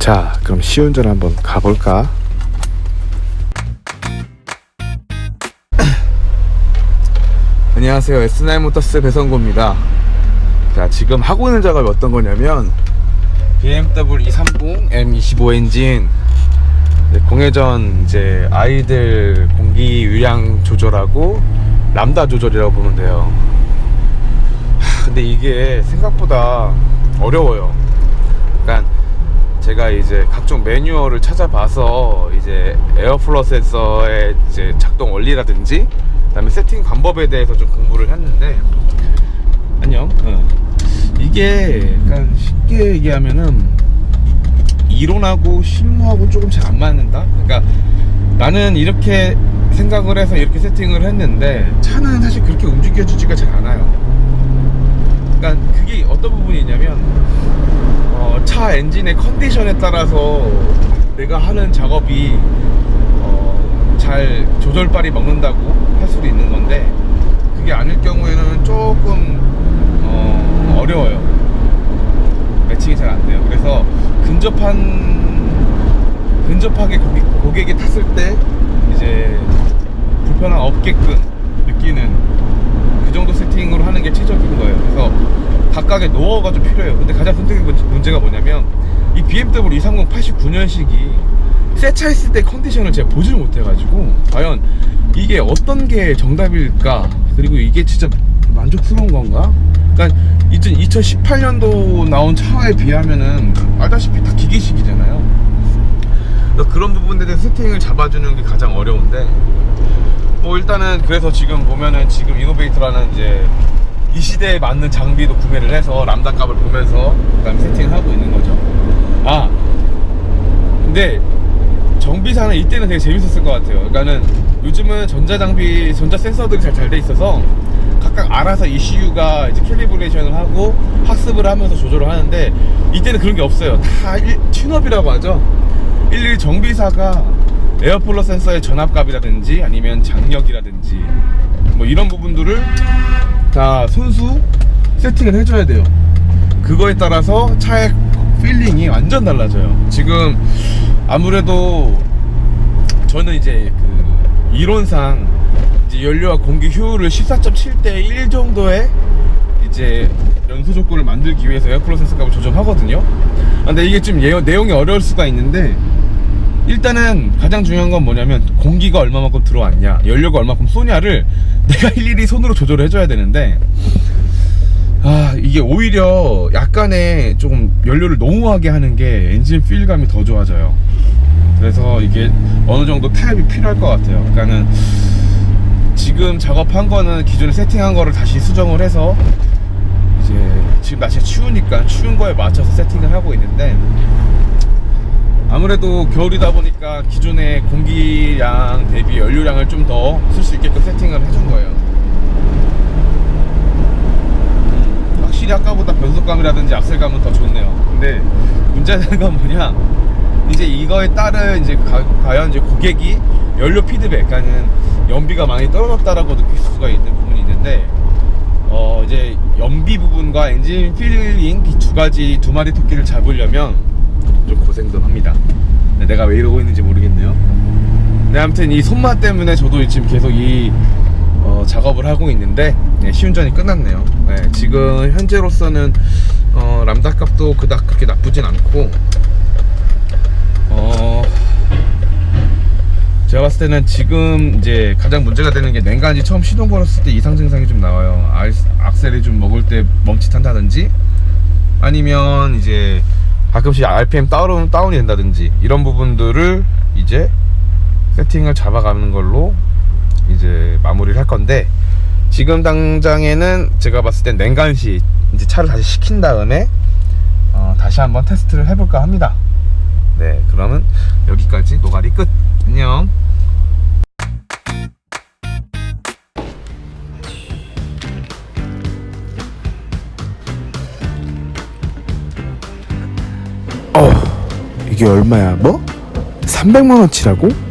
자, 그럼 시운전 한번 가볼까? 안녕하세요, S9모터스 배성구입니다. 자, 지금 하고 있는 작업이 어떤 거냐면 BMW 230 M25 엔진 공회전 이제 아이들 공기 유량 조절하고 람다 조절이라고 보면 돼요. 근데 이게 생각보다 어려워요. 그러니까 제가 이제 각종 매뉴얼을 찾아봐서 이제 에어플러 센서의 이제 작동 원리라든지 그다음에 세팅 방법에 대해서 좀 공부를 했는데, 안녕. 이게 약간 쉽게 얘기하면은 이론하고 실무하고 조금 잘 안 맞는다. 그러니까 나는 이렇게 생각을 해서 이렇게 세팅을 했는데 차는 사실 그렇게 움직여주지가 잘 않아요. 그러니까 그게 어떤 부분이냐면 차 엔진의 컨디션에 따라서 내가 하는 작업이 잘 조절발이 먹는다고 할 수도 있는 건데, 그게 아닐 경우에는 조금 어려워요. 매칭이 잘 안 돼요. 그래서 근접하게 고객이 탔을 때 이제 불편함 없게끔 느끼는 그 정도 세팅으로 하는 게 최적인 거예요. 그래서 각각의 노하우가 좀 필요해요. 근데 가장 큰 문제가 뭐냐면 이 BMW 230 89년식이 새 차 있을 때 컨디션을 제가 보지를 못해가지고 과연 이게 어떤 게 정답일까, 그리고 이게 진짜 만족스러운 건가? 그러니까 2018년도 나온 차에 비하면은 알다시피 다 기계식이잖아요. 그런 부분에 대해서 세팅을 잡아주는 게 가장 어려운데, 뭐 일단은 그래서 지금 보면은 지금 이노베이터라는 이제 이 시대에 맞는 장비도 구매를 해서 람다 값을 보면서 그다음에 세팅을 하고 있는 거죠. 근데 정비사는 이때는 되게 재밌었을 것 같아요. 그러니까는 요즘은 전자장비, 전자 센서들이 잘 돼 있어서 각각 알아서 ECU가 이제 캘리브레이션을 하고 학습을 하면서 조절을 하는데, 이때는 그런 게 없어요. 다 튠업이라고 하죠. 일일이 정비사가 에어플러 센서의 전압값이라든지 아니면 장력이라든지 뭐 이런 부분들을 다 손수 세팅을 해줘야 돼요. 그거에 따라서 차의 필링이 완전 달라져요. 지금 아무래도 저는 이제 그 이론상 이제 연료와 공기 효율을 14.7대 1 정도의 이제 연소 조건을 만들기 위해서 에어플러 센서 값을 조정하거든요. 근데 이게 좀 내용이 어려울 수가 있는데, 일단은 가장 중요한 건 뭐냐면 공기가 얼마만큼 들어왔냐, 연료가 얼마만큼 쏘냐를 내가 일일이 손으로 조절을 해줘야 되는데, 이게 오히려 약간의 조금 연료를 농후하게 하는 게 엔진 필감이 더 좋아져요. 그래서 이게 어느 정도 타협이 필요할 것 같아요. 그러니까는 지금 작업한 거는 기존에 세팅한 거를 다시 수정을 해서 이제 지금 날씨가 추우니까 추운 거에 맞춰서 세팅을 하고 있는데, 아무래도 겨울이다 보니까 기존의 공기량 대비 연료량을 좀 더 쓸 수 있게끔 세팅을 해준 거예요. 확실히 아까보다 변속감이라든지 악셀감은 더 좋네요. 근데 문제는 건 뭐냐, 이제 이거에 따른 이제 과연 이제 고객이 연료 피드백, 그러니까 연비가 많이 떨어졌다라고 느낄 수가 있는 부분이 있는데, 이제 연비 부분과 엔진 필링 두 마리 토끼를 잡으려면 좀 고생도 합니다. 내가 왜 이러고 있는지 모르겠네요. 네, 아무튼 이 손맛 때문에 저도 지금 계속 이 작업을 하고 있는데, 시운전이 끝났네요. 지금 현재로서는 람다 값도 그닥 그렇게 나쁘진 않고, 제가 봤을 때는 지금 이제 가장 문제가 되는 게 냉간지 처음 시동 걸었을 때 이상 증상이 좀 나와요. 악셀이 좀 먹을 때 멈칫한다든지, 아니면 이제 가끔씩 RPM 다운이 된다든지, 이런 부분들을 이제 세팅을 잡아가는 걸로 이제 마무리를 할 건데, 지금 당장에는 제가 봤을 땐 냉간시 이제 차를 다시 식힌 다음에 다시 한번 테스트를 해볼까 합니다. 네, 그러면 여기까지 노가리 끝. 안녕. 이게 얼마야? 뭐? 300만원치라고?